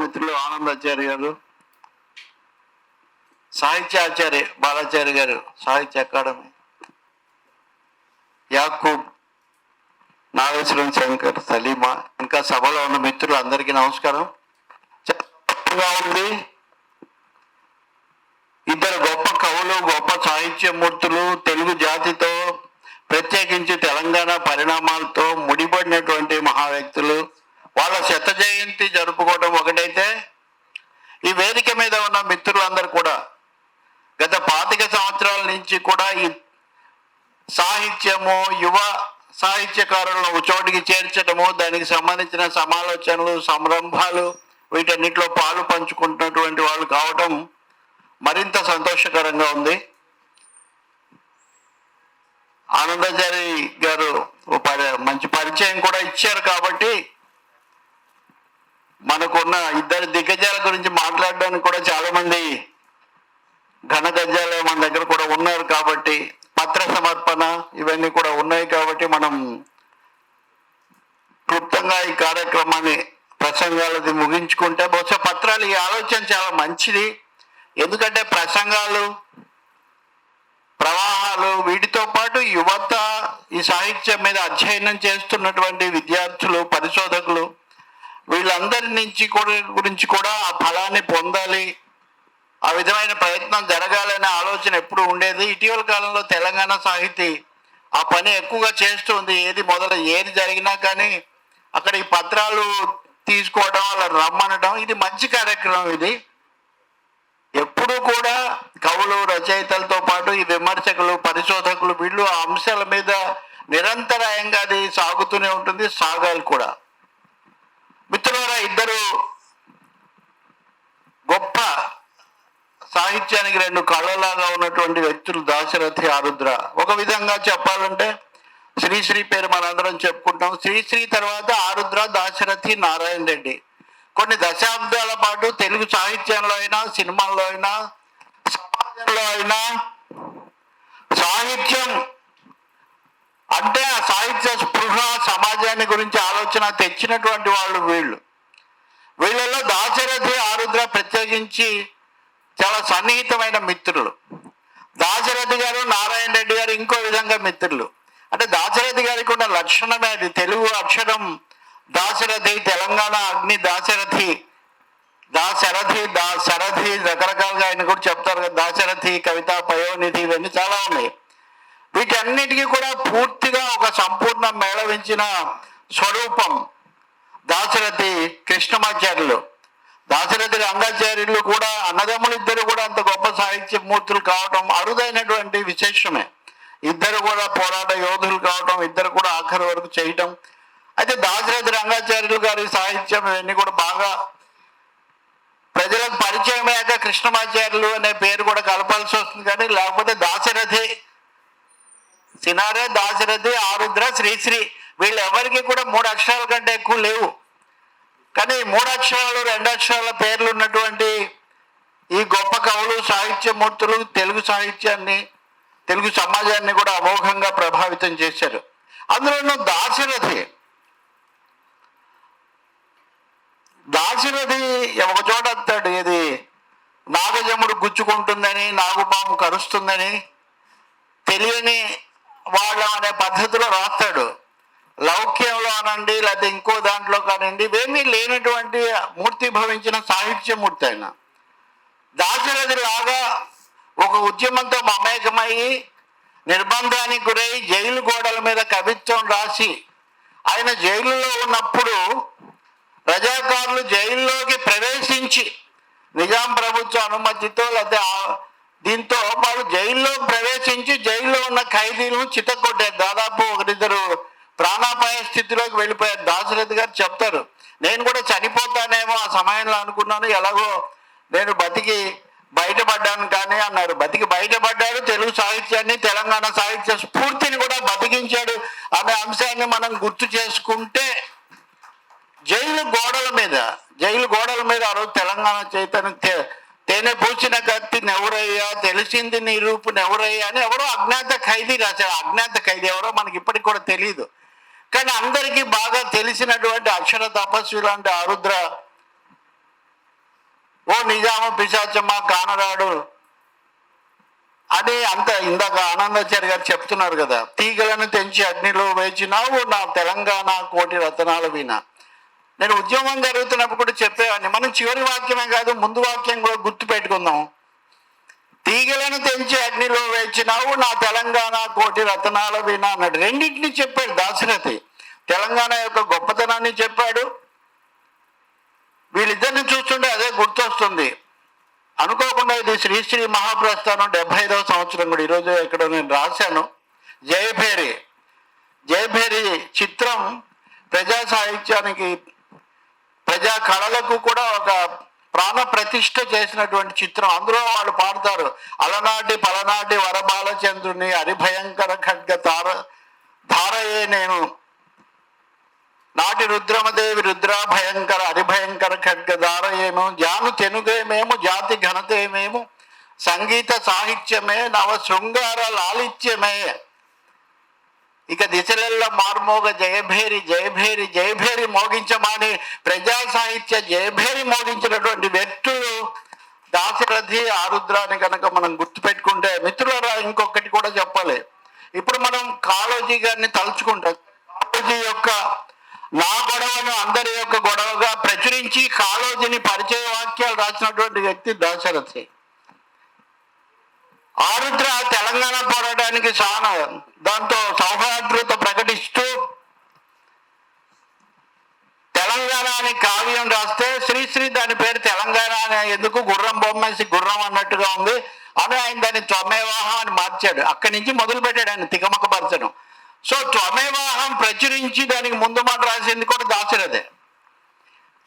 మిత్రులు ఆనందాచార్య గారు, సాహిత్యాచార్య బాలాచార్య గారు, సాహిత్య అకాడమీ, యాకూబ్, నాగేశ్వరం, శంకర్, సలీమా, ఇంకా సభలో ఉన్న మిత్రులు అందరికీ నమస్కారం. ఉంది ఇద్దరు గొప్ప కవులు, గొప్ప సాహిత్యమూర్తులు, తెలుగు జాతితో ప్రత్యేకించి తెలంగాణ పరిణామాలతో ముడిపడినటువంటి మహా వ్యక్తులు, వాళ్ళ శత జయంతి జరుపుకోవడం ఒకటైతే, ఈ వేదిక మీద ఉన్న మిత్రులందరూ కూడా గత 25 సంవత్సరాల నుంచి కూడా ఈ సాహిత్యము, యువ సాహిత్యకారులను ఒక చోటికి చేర్చడము, దానికి సంబంధించిన సమాలోచనలు, సంరంభాలు, వీటన్నిటిలో పాలు పంచుకుంటున్నటువంటి వాళ్ళు కావటం మరింత సంతోషకరంగా ఉంది. ఆనందాచారి గారు మంచి పరిచయం కూడా ఇచ్చారు కాబట్టి మనకున్న ఇద్దరు దిగ్గజాల గురించి మాట్లాడడానికి కూడా చాలా మంది ఘన గజాలే మన దగ్గర కూడా ఉన్నారు కాబట్టి, పత్ర సమర్పణ ఇవన్నీ కూడా ఉన్నాయి కాబట్టి మనం క్లుప్తంగా ఈ కార్యక్రమాన్ని ప్రసంగాలది ముగించుకుంటే, బహుశా పత్రాలు ఈ ఆలోచన చాలా మంచిది. ఎందుకంటే ప్రసంగాలు, ప్రవాహాలు, వీటితో పాటు యువత ఈ సాహిత్యం మీద అధ్యయనం చేస్తున్నటువంటి విద్యార్థులు, పరిశోధకులు, వీళ్ళందరి నుంచి గురించి కూడా ఆ ఫలాన్ని పొందాలి, ఆ విధమైన ప్రయత్నం జరగాలనే ఆలోచన ఎప్పుడు ఉండేది. ఇటీవల కాలంలో తెలంగాణ సాహితీ ఆ పని ఎక్కువగా చేస్తుంది. ఏది జరిగినా కానీ అక్కడ ఈ పత్రాలు తీసుకోవడం, అలా రమ్మనడం, ఇది మంచి కార్యక్రమం. ఇది ఎప్పుడూ కూడా కవులు, రచయితలతో పాటు ఈ విమర్శకులు, పరిశోధకులు, వీళ్ళు ఆ అంశాల మీద నిరంతరాయంగా అది సాగుతూనే ఉంటుంది, సాగాలి కూడా. మిత్రులారా, ఇద్దరు గొప్ప సాహిత్యానికి రెండు కళ్ళలాగా ఉన్నటువంటి వ్యక్తులు దాశరథి, ఆరుద్ర. ఒక విధంగా చెప్పాలంటే శ్రీశ్రీ పేరు మనందరం చెప్పుకుంటాం. శ్రీశ్రీ తర్వాత ఆరుద్ర, దాశరథి, నారాయణ రెడ్డి. కొన్ని దశాబ్దాల పాటు తెలుగు సాహిత్యంలో అయినా, సినిమాల్లో అయినా, సమాజంలో అయినా సాహిత్యం అంటే ఆ సాహిత్య స్పృహ, సమాజాన్ని గురించి ఆలోచన తెచ్చినటువంటి వాళ్ళు వీళ్ళు. వీళ్ళలో దాశరథి, ఆరుద్ర ప్రత్యేకించి చాలా సన్నిహితమైన మిత్రులు. దాశరథి గారు, నారాయణ రెడ్డి గారు ఇంకో విధంగా మిత్రులు. అంటే దాశరథి గారికి ఉన్న లక్షణమే అది. తెలుగు అక్షరం దాశరథి, తెలంగాణ అగ్ని దాశరథి, దాశరథి రకరకాలుగా ఆయన కూడా చెప్తారు కదా. దాశరథి, కవిత, పయోనిధి, ఇవన్నీ చాలా ఉన్నాయి. వీటన్నిటికీ కూడా పూర్తిగా ఒక సంపూర్ణ మేళవించిన స్వరూపం దాశరథి కృష్ణమాచార్యులు. దాశరథి రంగాచార్యులు కూడా, అన్నదమ్ములు ఇద్దరు కూడా అంత గొప్ప సాహిత్య మూర్తులు కావటం అరుదైనటువంటి విశేషమే. ఇద్దరు కూడా పోరాట యోధులు కావటం, ఇద్దరు కూడా ఆఖరి వరకు చేయటం. అయితే దాశరథి రంగాచార్యులు గారి సాహిత్యం ఇవన్నీ కూడా బాగా ప్రజలకు పరిచయం అయ్యాక కృష్ణమాచార్యులు అనే పేరు కూడా కలపాల్సి వస్తుంది. కానీ లేకపోతే దాశరథి, సినారే, దాశరథి, ఆరుద్ర, శ్రీశ్రీ వీళ్ళు ఎవరికి కూడా 3 అక్షరాల కంటే ఎక్కువ లేవు. కానీ 3 అక్షరాలు 2 అక్షరాల పేర్లు ఉన్నటువంటి ఈ గొప్ప కవులు, సాహిత్యమూర్తులు తెలుగు సాహిత్యాన్ని, తెలుగు సమాజాన్ని కూడా అమోఘంగా ప్రభావితం చేశారు. అందులోనూ దాశరథి ఒక చోట అంటాడు, ఇది నాగజముడు గుచ్చుకుంటుందని, నాగుపాము కరుస్తుందని తెలియని వాళ్ళ అనే పద్ధతిలో రాస్తాడు. లౌక్యంలో అనండి, లేకపోతే ఇంకో దాంట్లో కానివ్వండి, ఇవేమీ లేనటువంటి మూర్తి భవించిన సాహిత్యమూర్తి ఆయన. దాశరథి లాగా ఒక ఉద్యమంతో మమేకమయ్యి నిర్బంధానికి గురై జైలు గోడల మీద కవిత్వం రాసి, ఆయన జైలులో ఉన్నప్పుడు రజాకారులు జైల్లోకి ప్రవేశించి నిజాం ప్రభుత్వ అనుమతితో లేకపోతే దీంతో వాళ్ళు జైల్లో ప్రవేశించి జైల్లో ఉన్న ఖైదీలను చితకొట్టారు. దాదాపు 1-2 ప్రాణాపాయ స్థితిలోకి వెళ్ళిపోయారు. దాశరథి గారు చెప్తారు, నేను కూడా చనిపోతానేమో ఆ సమయంలో అనుకున్నాను, ఎలాగో నేను బతికి బయటపడ్డాను కానీ అన్నారు. బతికి బయటపడ్డాడు, తెలుగు సాహిత్యాన్ని, తెలంగాణ సాహిత్య స్ఫూర్తిని కూడా బతికించాడు అనే అంశాన్ని మనం గుర్తు చేసుకుంటే, జైలు గోడల మీద ఆ రోజు తెలంగాణ చైతన్య తేనె పూసిన కత్తి నెవరయ్యా, తెలిసింది నీ రూపు నెవరయ్యా అని ఎవరో అజ్ఞాత ఖైదీ రాశారు. అజ్ఞాత ఖైదీ ఎవరో మనకి ఇప్పటికి కూడా తెలియదు. కానీ అందరికీ బాగా తెలిసినటువంటి అక్షర తపస్వి లాంటి ఆరుద్ర నిజాము పిశాచమ్మ కానరాడు అని అంత ఇందాక ఆనందాచారి గారు చెప్తున్నారు కదా, తీగలను తెంచి అగ్నిలో వేచినావు నా తెలంగాణ కోటి రతనాల వీణ. నేను ఉద్యమం జరుగుతున్నప్పుడు కూడా చెప్పేవాడిని, మనం చివరి వాక్యమే కాదు ముందు వాక్యం కూడా గుర్తు పెట్టుకుందాం. తీగలను తెంచి అగ్నిలో వేచినావు నా తెలంగాణ కోటి రతనాల వీణ అన్నాడు. రెండింటిని చెప్పాడు దాశరథి. తెలంగాణ యొక్క గొప్పతనాన్ని చెప్పాడు. వీళ్ళిద్దరిని చూస్తుంటే అదే గుర్తొస్తుంది. అనుకోకుండా ఇది శ్రీశ్రీ మహాప్రస్థానం 75వ సంవత్సరం కూడా ఈరోజు ఇక్కడ నేను రాశాను. జయభేరి చిత్రం ప్రజా సాహిత్యానికి, ప్రజా కళలకు కూడా ఒక ప్రాణ ప్రతిష్ఠ చేసినటువంటి చిత్రం. అందులో వాళ్ళు పాడతారు, అలనాటి పలనాటి వరబాలచంద్రుని హరిభయంకర ఖడ్గ ధారయే నేను, నాటి రుద్రమదేవి రుద్రా భయంకర హరిభయంకర ఖడ్గధారయేమో, జాను తెనుగేమేమో జాతి ఘనతేమేమో, సంగీత సాహిత్యమే నవ శృంగార లాలిత్యమే. ఇక దిశలెల్ల మార్మోగ జయభేరి జయభేరి జయభేరి మోగించమని ప్రజా సాహిత్య జయభేరి మోగించినటువంటి వ్యక్తులు దాశరథి ఆరుద్ర అని కనుక మనం గుర్తుపెట్టుకుంటే, మిత్రులారా ఇంకొకటి కూడా చెప్పాలి. ఇప్పుడు మనం కాళోజీ గారిని తలుచుకుంటాం. కాళోజీ యొక్క నా గొడవను అందరి యొక్క గొడవగా ప్రచురించి కాళోజీని పరిచయ వాక్యాలు రాసినటువంటి వ్యక్తి దాశరథి. ఆరుద్ర తెలంగాణ పోరాటానికి దాంతో సౌహార్ద్రత ప్రకటిస్తూ తెలంగాణ అని కావ్యం రాస్తే శ్రీశ్రీ దాని పేరు తెలంగాణ అని ఎందుకు, గుర్రం బొమ్మేసి గుర్రం అన్నట్టుగా ఉంది అని ఆయన దాన్ని త్వమేవాహం అని మార్చాడు. అక్కడి నుంచి మొదలు పెట్టాడు ఆయన తికమకపరచడం. సో త్వమేవాహం ప్రచురించి దానికి ముందు మాట రాసింది కూడా దాశరథే.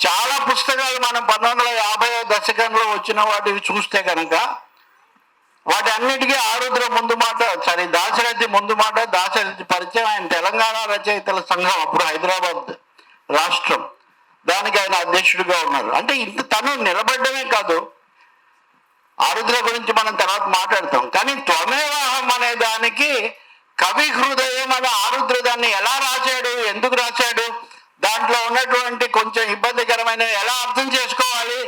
చాలా పుస్తకాలు మనం 1950వ దశకంలో వచ్చిన వాటివి చూస్తే కనుక వాటి అన్నిటికీ ఆరుద్ర ముందు మాట, దాశరథి ముందు మాట, దాశరథి పరిచయం. ఆయన తెలంగాణ రచయితల సంఘం అప్పుడు హైదరాబాద్ రాష్ట్రం, దానికి ఆయన అధ్యక్షుడిగా ఉన్నారు. అంటే ఇంత తను నిలబడ్డమే కాదు, ఆరుద్ర గురించి మనం తర్వాత మాట్లాడతాం. కానీ త్వమేవాహం అనే దానికి కవి హృదయం అనే ఆరుద్ర దాన్ని ఎలా రాశాడు, ఎందుకు రాశాడు, దాంట్లో ఉన్నటువంటి కొంచెం ఇబ్బందికరమైన ఎలా అర్థం చేసుకోవాలి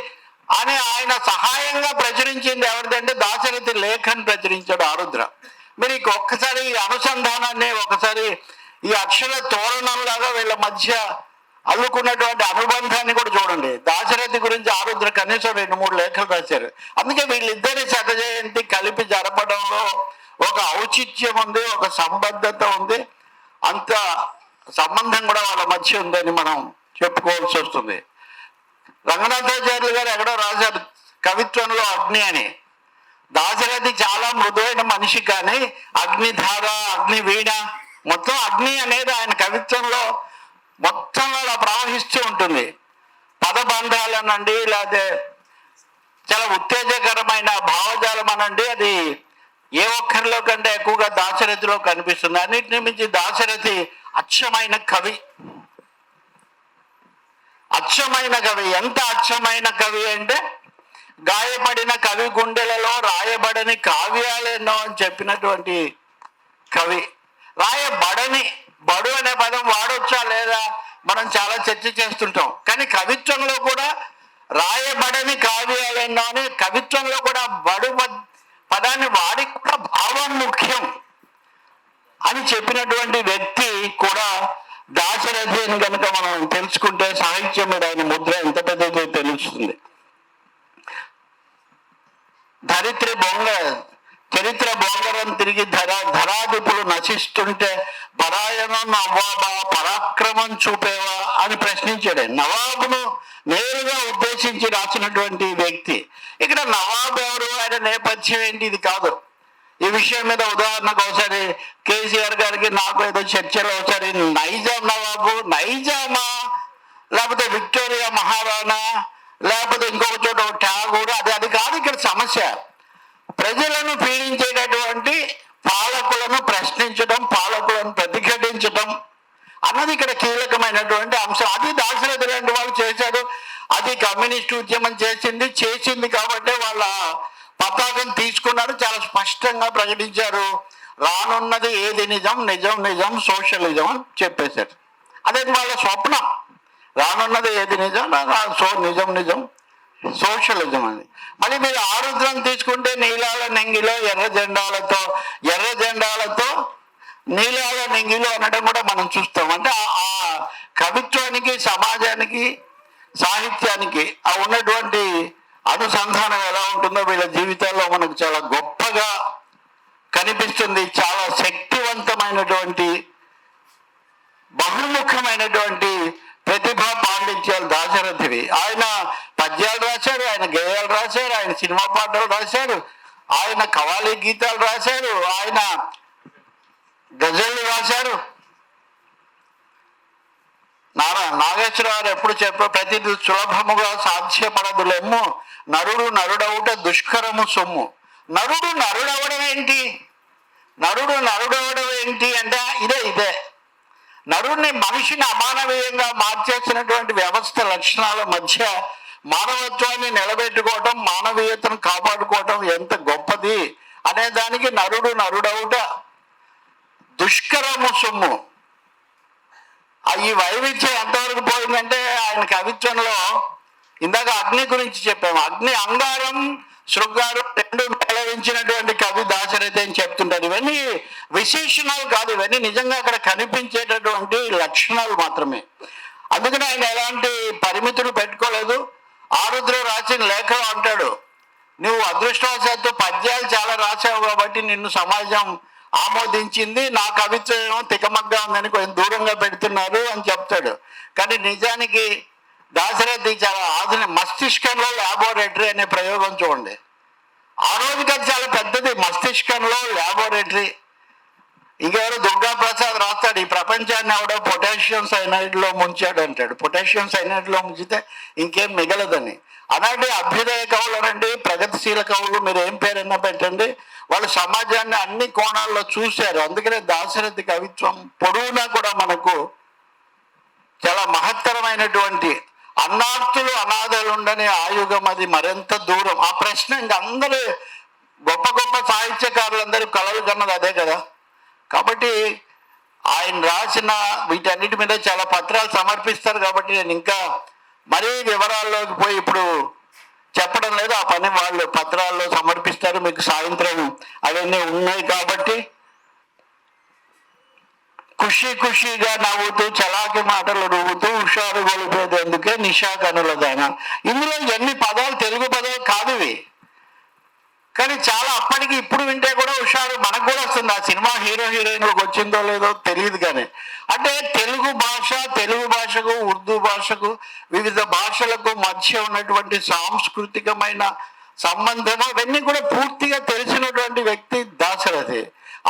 అని ఆయన సహాయంగా ప్రచురించింది ఎవరిదంటే దాశరథి లేఖను ప్రచురించాడు ఆరుద్ర. మీరు ఒక్కసారి ఈ అనుసంధానాన్ని, ఒకసారి ఈ అక్షర తోరణంలాగా వీళ్ళ మధ్య అల్లుకున్నటువంటి అనుబంధాన్ని కూడా చూడండి. దాశరథి గురించి ఆరుద్ర కనీసం 2-3 లేఖలు రాశారు. అందుకే వీళ్ళిద్దరి శత జయంతి కలిపి జరపడంలో ఒక ఔచిత్యం ఉంది, ఒక సంబద్ధత ఉంది, అంత సంబంధం కూడా వాళ్ళ మధ్య ఉందని మనం చెప్పుకోవాల్సి వస్తుంది. రంగనాథాచార్యులు గారు ఎక్కడో రాశారు కవిత్వంలో అగ్ని అని. దాశరథి చాలా మృదువైన మనిషి, కానీ అగ్నిధార, అగ్ని వీణ, మొత్తం అగ్ని అనేది ఆయన కవిత్వంలో మొత్తంలో అలా ప్రవహిస్తూ ఉంటుంది. పదబంధాలు అనండి, లేకపోతే చాలా ఉత్తేజకరమైన భావజాలం అనండి, అది ఏ ఒక్కరిలో కంటే ఎక్కువగా దాశరథిలో కనిపిస్తుంది. అన్నిటిని మించి దాశరథి అచ్చమైన కవి. అచ్చమైన కవి, ఎంత అచ్చమైన కవి అంటే గాయపడిన కవి గుండెలలో రాయబడని కావ్యాలెన్నో అని చెప్పినటువంటి కవి. రాయబడని, బడు అనే పదం వాడొచ్చా లేదా మనం చాలా చర్చ చేస్తుంటాం. కానీ కవిత్వంలో కూడా రాయబడని కావ్యాలెన్నో అని, కవిత్వంలో కూడా బడు పదాన్ని వాడి కూడా భావం ముఖ్యం అని చెప్పినటువంటి వ్యక్తి కూడా దాశరథి అని కనుక మనం తెలుసుకుంటే సాహిత్యం మీద ఆయన ముద్ర ఎంత పెద్దదో తెలుస్తుంది. చరిత్ర బొంగరం తిరిగి ధరాధిపులు నశిస్తుంటే పరాయణం నవాబా పరాక్రమం చూపేవా అని ప్రశ్నించాడు. నవాబును నేరుగా ఉద్దేశించి రాసినటువంటి వ్యక్తి. ఇక్కడ నవాబు ఎవరు, ఆయన నేపథ్యం ఏంటి, ఇది కాదు. ఈ విషయం మీద ఉదాహరణకు ఒకసారి కేసీఆర్ గారికి నాకు ఏదో చర్చలో ఒకసారి నైజాం నవాబు, నైజామా లేకపోతే విక్టోరియా మహారాణా లేకపోతే ఇంకొక చోట ట్యాగూర్, అది కాదు ఇక్కడ సమస్య. ప్రజలను పీడించేటటువంటి పాలకులను ప్రశ్నించడం, పాలకులను ప్రతిఘటించడం అన్నది ఇక్కడ కీలకమైనటువంటి అంశం. అది దాశరథి లాంటి వాళ్ళు చేశారు. అది కమ్యూనిస్ట్ ఉద్యమం చేసింది కాబట్టి వాళ్ళ పతాకం తీసుకున్నారు, చాలా స్పష్టంగా ప్రకటించారు. రానున్నది ఏది నిజం, నిజం నిజం సోషలిజం అని చెప్పేశారు. అదే వాళ్ళ స్వప్నం. రానున్నది ఏది నిజం, నిజం నిజం సోషలిజం అని. మళ్ళీ మీరు ఆరుద్రం తీసుకుంటే నీలాల నెంగిలో ఎర్ర జెండాలతో నీలాల నెంగిలో అనడం కూడా మనం చూస్తాం. అంటే ఆ కవిత్వానికి, సమాజానికి, సాహిత్యానికి ఆ ఉన్నటువంటి అనుసంధానం ఎలా ఉంటుందో వీళ్ళ జీవితాల్లో మనకు చాలా గొప్పగా కనిపిస్తుంది. చాలా శక్తివంతమైనటువంటి, బహుముఖమైనటువంటి ప్రతిభా పాండిత్యాలు దాశరథివి. ఆయన పద్యాలు రాశారు, ఆయన గేయాలు రాశారు, ఆయన సినిమా పాటలు రాశారు, ఆయన కవాలి గీతాలు రాశారు, ఆయన గజళ్ళు రాశారు. నాగేశ్వరరావు ఎప్పుడు చెప్పారు, ప్రతిదీ సులభముగా సాధ్యపడదులేమో, నరుడవుట దుష్కరము సొమ్ము. నరుడవడం ఏంటి అంటే ఇదే నరుడిని, మనిషిని అమానవీయంగా మార్చేసినటువంటి వ్యవస్థ లక్షణాల మధ్య మానవత్వాన్ని నిలబెట్టుకోవటం, మానవీయతను కాపాడుకోవటం ఎంత గొప్పది అనే దానికి నరుడవుట దుష్కరము సొమ్ము. ఈ వైవిధ్యం ఎంతవరకు పోయిందంటే ఆయన కవిత్వంలో, ఇందాక అగ్ని గురించి చెప్పాము, అగ్ని, అంగారం, శృంగారం రెండు మేళవించినటువంటి కవి దాశరథి అని చెప్తుంటారు. ఇవన్నీ విశేషణాలు కాదు, ఇవన్నీ నిజంగా అక్కడ కనిపించేటటువంటి లక్షణాలు మాత్రమే. అందుకని ఆయన ఎలాంటి పరిమితులు పెట్టుకోలేదు. ఆరుద్ర రాసిన లేఖలో అంటాడు, నువ్వు అదృష్టవశాత్తు పద్యాలు చాలా రాసావు కాబట్టి నిన్ను సమాజం ఆమోదించింది, నా కవిత్వం ఏమో తికమగ్గా ఉందని కొంచెం దూరంగా పెడుతున్నారు అని చెప్తాడు. కానీ నిజానికి దాశరథి చాలా మస్తిష్కంలో ల్యాబొరేటరీ అనే ప్రయోగం చూడండి. ఆ రోజుకి అది చాలా పెద్దది, మస్తిష్కంలో ల్యాబొరేటరీ. ఇంకెవరు దుర్గా ప్రసాద్ రాస్తాడు, ఈ ప్రపంచాన్ని ఎవడో పొటాషియం సైనైడ్లో ముంచాడు అంటాడు. పొటాషియం సైనైడ్లో ముంచితే ఇంకేం మిగలదని. అలాంటి అభ్యుదయ కవులు అనండి, ప్రగతిశీల కవులు, మీరు ఏం పేరైనా పెట్టండి, వాళ్ళు సమాజాన్ని అన్ని కోణాల్లో చూశారు. అందుకనే దాశరథి కవిత్వం పొడవునా కూడా మనకు చాలా మహత్తరమైనటువంటి, అన్నార్తులు అనాథలు ఉండని ఆయుగం అది మరింత దూరం. ఆ ప్రశ్న ఇంక అందరూ గొప్ప గొప్ప సాహిత్యకారులందరూ కలలు కన్నది అదే కదా. కాబట్టి ఆయన రాసిన వీటన్నిటి మీద చాలా పత్రాలు సమర్పిస్తారు. కాబట్టి నేను ఇంకా మరీ వివరాల్లోకి పోయి ఇప్పుడు చెప్పడం లేదు, ఆ పని వాళ్ళు పత్రాల్లో సమర్పిస్తారు. మీకు సాయంత్రం అవన్నీ ఉన్నాయి. కాబట్టి ఖుషిగా నవ్వుతూ, చలాకి మాటలు రువ్వుతూ, హుషారు గొలిపేది ఎందుకే నిషా కనులదాన. ఇందులో ఎన్ని పదాలు తెలుగు పదాలు కాదు ఇవి, కానీ చాలా అప్పటికి ఇప్పుడు వింటే కూడా హుషారు మనకు కూడా వస్తుంది. ఆ సినిమా హీరోయిన్లకు వచ్చిందో లేదో తెలియదు. కానీ అంటే తెలుగు భాషకు, ఉర్దూ భాషకు, వివిధ భాషలకు మధ్య ఉన్నటువంటి సాంస్కృతికమైన సంబంధం అవన్నీ కూడా పూర్తిగా తెలిసినటువంటి వ్యక్తి దాశరథి.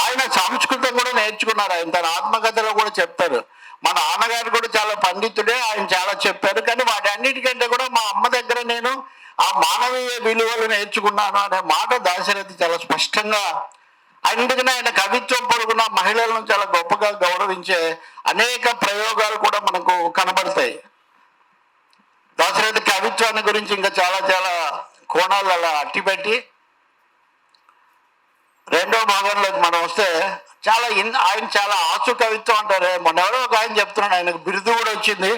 ఆయన సంస్కృతం కూడా నేర్చుకున్నారు. ఆయన తన ఆత్మకథలో కూడా చెప్తారు, మా నాన్నగారు కూడా చాలా పండితుడే, ఆయన చాలా చెప్పారు. కానీ వాటన్నిటికంటే కూడా మా అమ్మ దగ్గర నేను ఆ మానవీయ విలువలు నేర్చుకున్నాను అనే మాట దాశరథి చాలా స్పష్టంగా. అందుకనే ఆయన కవిత్వం పొరుగున మహిళలను చాలా గొప్పగా గౌరవించే అనేక ప్రయోగాలు కూడా మనకు కనబడతాయి. దాశరథి కవిత్వాన్ని గురించి ఇంకా చాలా చాలా కోణాలు అలా అట్టిపెట్టి రెండో భాగంలోకి మనం వస్తే ఆయన చాలా ఆసు కవిత్వం అంటారు. మొన్న ఎవరో ఒక ఆయన చెప్తున్నాడు, ఆయనకు బిరుదు కూడా వచ్చింది.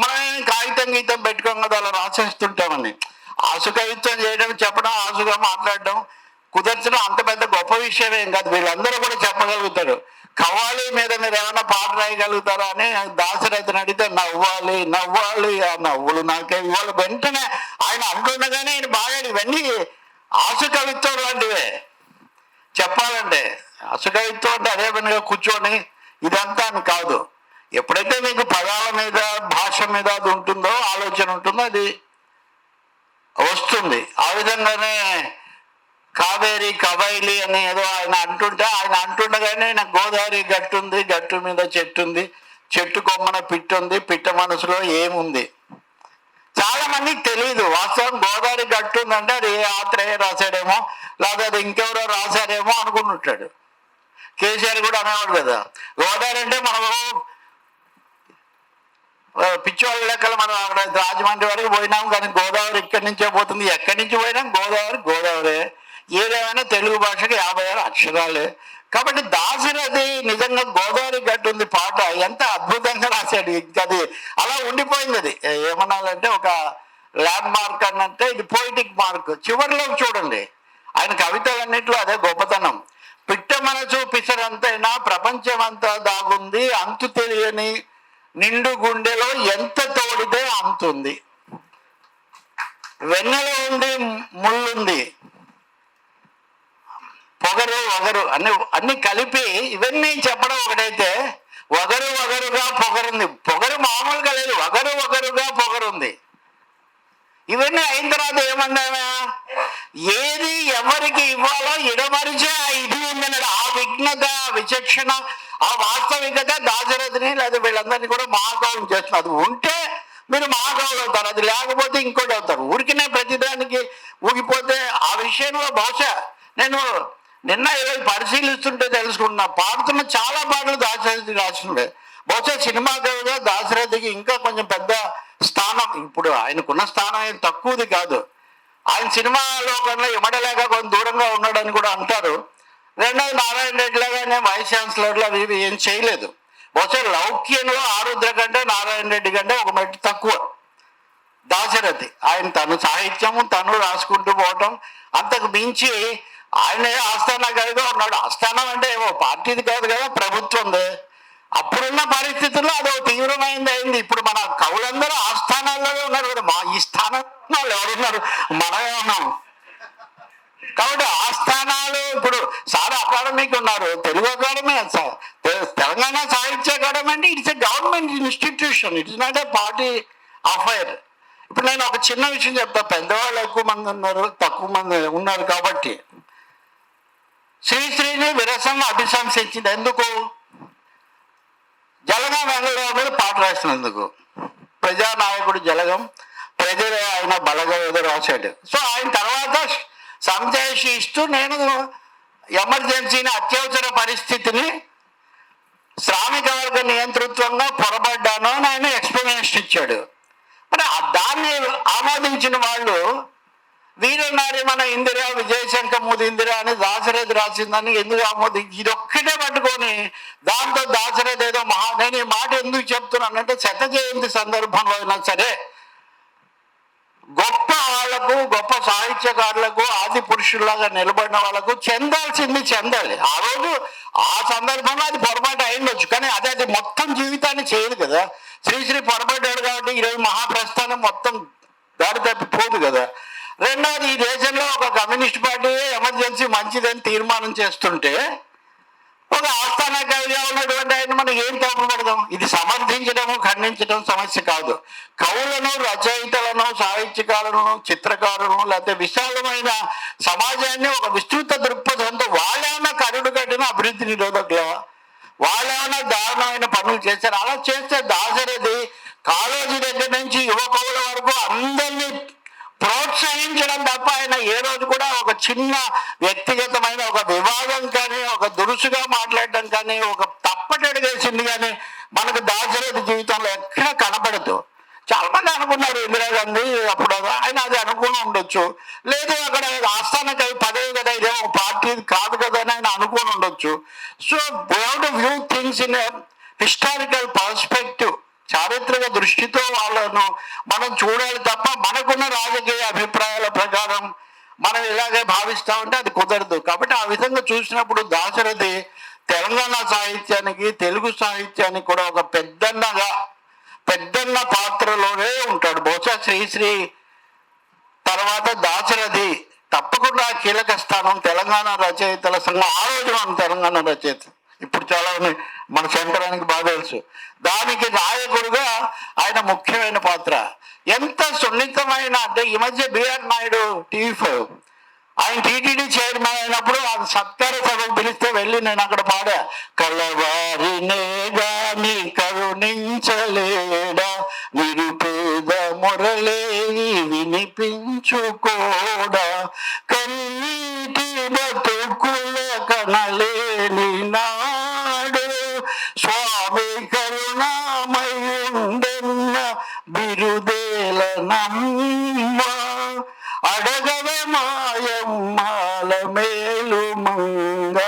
మనం కాగితం పెట్టుకోం కదా, అలా రాసేస్తుంటామని. ఆసు కవిత్వం చేయడం, చెప్పడం, ఆసుగా మాట్లాడడం, కుదర్చడం అంత పెద్ద గొప్ప విషయం ఏం కాదు. వీళ్ళందరూ కూడా చెప్పగలుగుతారు. కవ్వాలి మీద మీరు ఏమైనా పాట రాయగలుగుతారా అని దాశరథిని అడిగితే నవ్వాలి ఆ నవ్వులు నాకే ఇవాళ వెంటనే ఆయన అంటుండగానే ఆయన బాగా ఇవన్నీ ఆసు కవిత్వం లాంటివే. చెప్పాలంటే ఆసు కవిత్వం అంటే అదే పనిగా కూర్చొని ఇదంతా అని కాదు. ఎప్పుడైతే మీకు పదాల మీద, భాష మీద అది ఉంటుందో, ఆలోచన ఉంటుందో అది వస్తుంది. ఆ విధంగానే కావేరి కవైలి అని ఏదో ఆయన అంటుండగానే నాకు గోదావరి గట్టుంది, గట్టు మీద చెట్టుంది, చెట్టు కొమ్మన పిట్టుంది, పిట్ట మనసులో ఏముంది. చాలా మందికి తెలియదు వాస్తవం. గోదావరి గట్టు ఉందంటే అది ఏ ఆత్రేయ రాశాడేమో, లేదా అది ఇంకెవరో రాశారేమో అనుకుంటుంటాడు. కేసీఆర్ కూడా అనేవాడు కదా, గోదావరి అంటే మనము పిచ్చివాళ్ళ లెక్కలు మనం అక్కడ రాజమండ్రి వరకు పోయినాం, కానీ గోదావరి ఇక్కడి నుంచే పోతుంది. ఎక్కడి నుంచి పోయినాం గోదావరి. ఏదేమైనా తెలుగు భాషకి 56 అక్షరాలే. కాబట్టి దాశరథి నిజంగా గోదావరి గట్టు ఉంది పాట ఎంత అద్భుతంగా రాశాడు. ఇంకా అది అలా ఉండిపోయింది. అది ఏమనాలంటే ఒక ల్యాండ్ మార్క్ అన్నట్టే ఇది పోయిటిక్ మార్క్. చివరిలో చూడండి, ఆయన కవితలన్నింటిలో అదే గొప్పతనం. పిట్ట మనసు పిసరంతైనా ప్రపంచమంతా దాగుంది, అంతు తెలియని నిండు గుండెలో ఎంత తోడితే అంతుంది. వెన్నెల ఉంది, ముళ్ళుంది, పొగరు వగరు అన్ని కలిపి ఇవన్నీ చెప్పడం ఒకటైతే, వగరుగా పొగరుంది. పొగరు మామూలుగా లేదు, వగరుగా పొగరుంది. ఇవన్నీ అయిన తర్వాత ఏమన్నామా, ఏది ఎవరికి ఇవ్వాలో ఇడమరిచే ఆ ఇది ఉందన్నాడు. ఆ విఘ్నత, విచక్షణ, ఆ వాస్తవికత దాశరథిని లేదా వీళ్ళందరినీ కూడా మహాకవులు చేస్తున్నారు. అది ఉంటే మీరు మహాకవులు అవుతారు, అది లేకపోతే ఇంకోటి అవుతారు. ఊరికినే ప్రతిదానికి ఊగిపోతే ఆ విషయంలో బహుశా నేను నిన్న ఈరోజు పరిశీలిస్తుంటే తెలుసుకుంటున్నా, పాడుతున్న చాలా పాటలు దాశరథి రాసినవే. బహుశా సినిమా కవిగా దాశరథికి ఇంకా కొంచెం పెద్ద స్థానం, ఇప్పుడు ఆయనకున్న స్థానం ఏం తక్కువది కాదు. ఆయన సినిమాలో కన్నా ఇమడలేక కొంచెం దూరంగా ఉన్నాడని కూడా అంటారు. రెండోది నారాయణ రెడ్డి లాగానే వైస్ ఛాన్సలర్లు అవి ఇవి ఏం చేయలేదు. బహుశా లౌక్యంలో ఆరుద్ర కంటే నారాయణ రెడ్డి కంటే ఒక మెట్టు తక్కువ దాశరథి. ఆయన తను సాహిత్యము తను రాసుకుంటూ పోవటం, అంతకు మించి ఆయన ఆస్థాన కవిగా ఉన్నాడు. ఆస్థానం అంటే ఏమో పార్టీది కాదు కదా, ప్రభుత్వంది. అప్పుడున్న పరిస్థితుల్లో అదో తీవ్రమైంది అయింది. ఇప్పుడు మన కవులందరూ ఆస్థానాల్లోనే ఉన్నారు కదా, మా ఈ స్థానంలో ఎవరున్నారు, మనమే ఉన్నాం. కాబట్టి ఆస్థానాలు ఇప్పుడు సారా అకాడమీకి ఉన్నారు, తెలుగు అకాడమీ, తెలంగాణ సాహిత్య అకాడమీ అంటే it's a government institution, it's not a party affair. ఇప్పుడు నేను ఒక చిన్న విషయం చెప్తా, పెద్దవాళ్ళు ఎక్కువ మంది ఉన్నారు, తక్కువ మంది ఉన్నారు కాబట్టి శ్రీశ్రీని విరసం అభిశంసించింది ఎందుకు? జలగం వెంగళరావు మీద పాట రాసినందుకు. ప్రజానాయకుడు జలగం, ప్రజలే ఆయన బలగం ఏదో రాశాడు. సో ఆయన తర్వాత సంజాయిషి ఇస్తూ నేను ఎమర్జెన్సీని, అత్యవసర పరిస్థితిని శ్రామిక వర్గ నియంతృత్వంగా పొరబడ్డాను అని ఆయన ఎక్స్ప్లెనేషన్ ఇచ్చాడు. మరి దాన్ని ఆమోదించిన వాళ్ళు వీరనారి మన ఇందిరా, విజయశంకర్ మూది ఇందిరా అని దాశరథి రాసిందని ఎందుకు ఆమోదించి ఇదొక్కటే పట్టుకొని దాంతో దాశరథి ఏదో నేను ఈ మాట ఎందుకు చెప్తున్నానంటే, శత జయంతి సందర్భంలో అయినా సరే గొప్ప వాళ్లకు, గొప్ప సాహిత్యకారులకు, ఆది పురుషుల్లాగా నిలబడిన వాళ్ళకు చెందాల్సింది చెందాలి. ఆ రోజు ఆ సందర్భంలో అది పొరపాటు అయిండొచ్చు, కానీ అది మొత్తం జీవితాన్ని చేయదు కదా. శ్రీశ్రీ పొరపడ్డాడు కాబట్టి ఈరోజు మహాప్రస్థానం మొత్తం దారి తప్పిపోదు కదా. రెండవది, ఈ దేశంలో ఒక కమ్యూనిస్ట్ పార్టీ ఎమర్జెన్సీ మంచిదని తీర్మానం చేస్తుంటే ఒక ఆస్థాన కవిగా ఉన్నటువంటి ఆయన మనం ఏం తప్పుపడదాం? ఇది సమర్థించడము, ఖండించడం సమస్య కాదు. కవులను, రచయితలను, సాహిత్యకారులను, చిత్రకారులను, లేకపోతే విశాలమైన సమాజాన్ని ఒక విస్తృత దృక్పథంతో వాళ్ళేమన్నా కరుడు కట్టిన అభివృద్ధి నిరోధకులా, వాళ్ళేమన్నా దారుణమైన పనులు చేశారు. అలా చేస్తే దాశరథి కాలేజీ దగ్గర నుంచి యువకుల వరకు అందరినీ ప్రోత్సహించడం తప్ప ఆయన ఏ రోజు కూడా ఒక చిన్న వ్యక్తిగతమైన ఒక వివాదం కానీ, ఒక దురుసుగా మాట్లాడడం కానీ, ఒక తప్పటడుగేసింది కానీ మనకు దాశరథి జీవితంలో ఎక్కడ కనపడదు. చాలా మంది అనుకున్నారు ఇందిరాగాంధీ అప్పుడు, ఆయన అది అనుకుని ఉండొచ్చు. లేదు అక్కడ ఆస్థాన కవి పదవి కదా, ఇదే ఒక పార్టీ కాదు కదా అని ఆయన అనుకుని ఉండొచ్చు. So we have to view things in historical perspective. చారిత్రక దృష్టితో వాళ్ళను మనం చూడాలి తప్ప మనకున్న రాజకీయ అభిప్రాయాల ప్రకారం మనం ఇలాగే భావిస్తామంటే అది కుదరదు. కాబట్టి ఆ విధంగా చూసినప్పుడు దాశరథి తెలంగాణ సాహిత్యానికి, తెలుగు సాహిత్యానికి కూడా ఒక పెద్దన్న పాత్రలోనే ఉంటాడు. బహుశా శ్రీశ్రీ తర్వాత దాశరథి తప్పకుండా కీలక స్థానం. తెలంగాణ రచయితల సంఘం ఆ రోజు మన తెలంగాణ రచయిత, ఇప్పుడు చాలా మన శంకరానికి బాగా తెలుసు, దానికి నాయకుడుగా ఆయన ముఖ్యమైన పాత్ర. ఎంత సున్నితమైన అంటే, ఈ మధ్య బిఆర్ నాయుడు TV5 ఆయన టీటీడీ చైర్మన్ అయినప్పుడు ఆ సత్కార సభకు పిలిస్తే వెళ్ళి నేను అక్కడ పాడా, కలవారినే గాని కరుణించలేడా, నిరుపేద మురళే వినిపించుకోడా, కన్నీటి బతుకుల కనలేని నాడు స్వామి కరుణామయుండెన్న బిరుదేల నమ్మ, అడగవే మాయమ్మాల మేలు మంగ,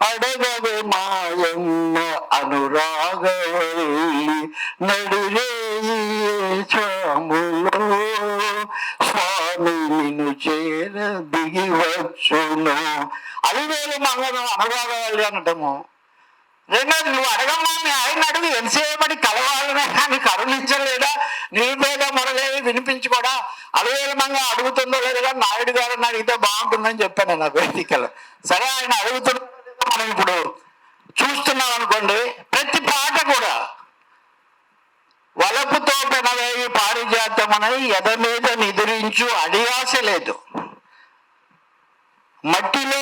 అడగవే మాయమ్మ అనురాగవల్లి, నడురే చాములో స్వామి నిన్ను చేర దిగి వచ్చును. అలివేలు మంగళం అనురాగాలి అనటము. రెండోది, నువ్వు అడగమ్మా మీ ఆయన అడుగు, ఎంతసేపటి కలవాలనే కానీ కరుణించలేదా, నిరుపేద మొరలేవి వినిపించుకోడా, అలివేలు మంగ అడుగుతుందో లేదో కానీ నాయుడు గారిని అడిగితే బాగుంటుందని చెప్పాను నా వేదికలో. సరే, ఆయన అడుగుతున్న మనం ఇప్పుడు చూస్తున్నాం అనుకోండి. ప్రతి పాట కూడా వలపుతో పెనవేయి పారిజాతమనై ఎద మీద నిదురించు అడియాస లేదు, మట్టిలో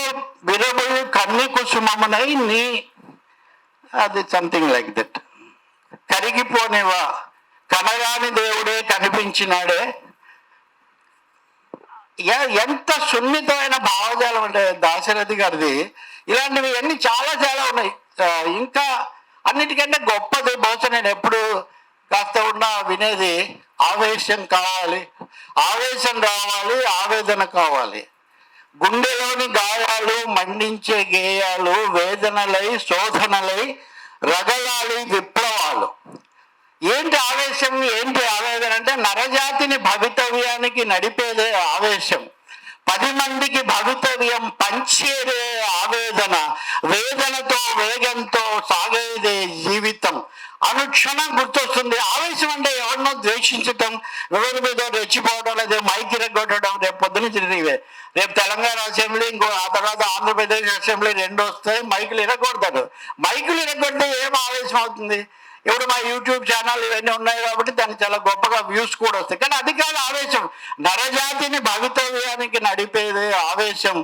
విరబోయు కన్ని కుసుమమునై నీ, అది సంథింగ్ లైక్ దట్, కరిగిపోనివా కనగాని దేవుడే కనిపించినాడే. ఎంత సున్నితమైన భావజాలం అంటే దాశరథి గారిది. ఇలాంటివి అన్ని చాలా చాలా ఉన్నాయి. ఇంకా అన్నిటికంటే గొప్పది బహుశా నేను ఎప్పుడు కాస్త ఉన్నా వినేది, ఆవేశం కావాలి, ఆవేశం రావాలి, ఆవేదన కావాలి, గుండెలోని గాయాలు మండించే గేయాలు, వేదనలై శోధనలై రగలాలి విప్లవాలు. ఏంటి ఆవేశం, ఏంటి ఆవేదన అంటే నరజాతిని భవితవ్యానికి నడిపేదే ఆవేశం, 10 మందికి భవితవ్యం పంచేదే ఆవేదన, వేదనతో వేగంతో సాగేదే జీవితం. అనుక్షణం గుర్తొస్తుంది. ఆవేశం అంటే ఎవరినో ద్వేషించటం, ఎవరి మీద రెచ్చిపోవడం, లేదా మైకి రెగ్గొట్టడం. రేపు పొద్దున రేపు తెలంగాణ అసెంబ్లీ, ఆ తర్వాత ఆంధ్రప్రదేశ్ అసెంబ్లీ 2 వస్తాయి. మైకులు ఇరగొడతాడు. మైకులు ఇరగొడితే ఏం ఆవేశం అవుతుంది? ఇప్పుడు మా యూట్యూబ్ ఛానల్ ఇవన్నీ ఉన్నాయి కాబట్టి దానికి చాలా గొప్పగా వ్యూస్ కూడా వస్తాయి. కానీ అది కాదు ఆవేశం. నరజాతిని భవితవ్యానికి నడిపేదే ఆవేశం,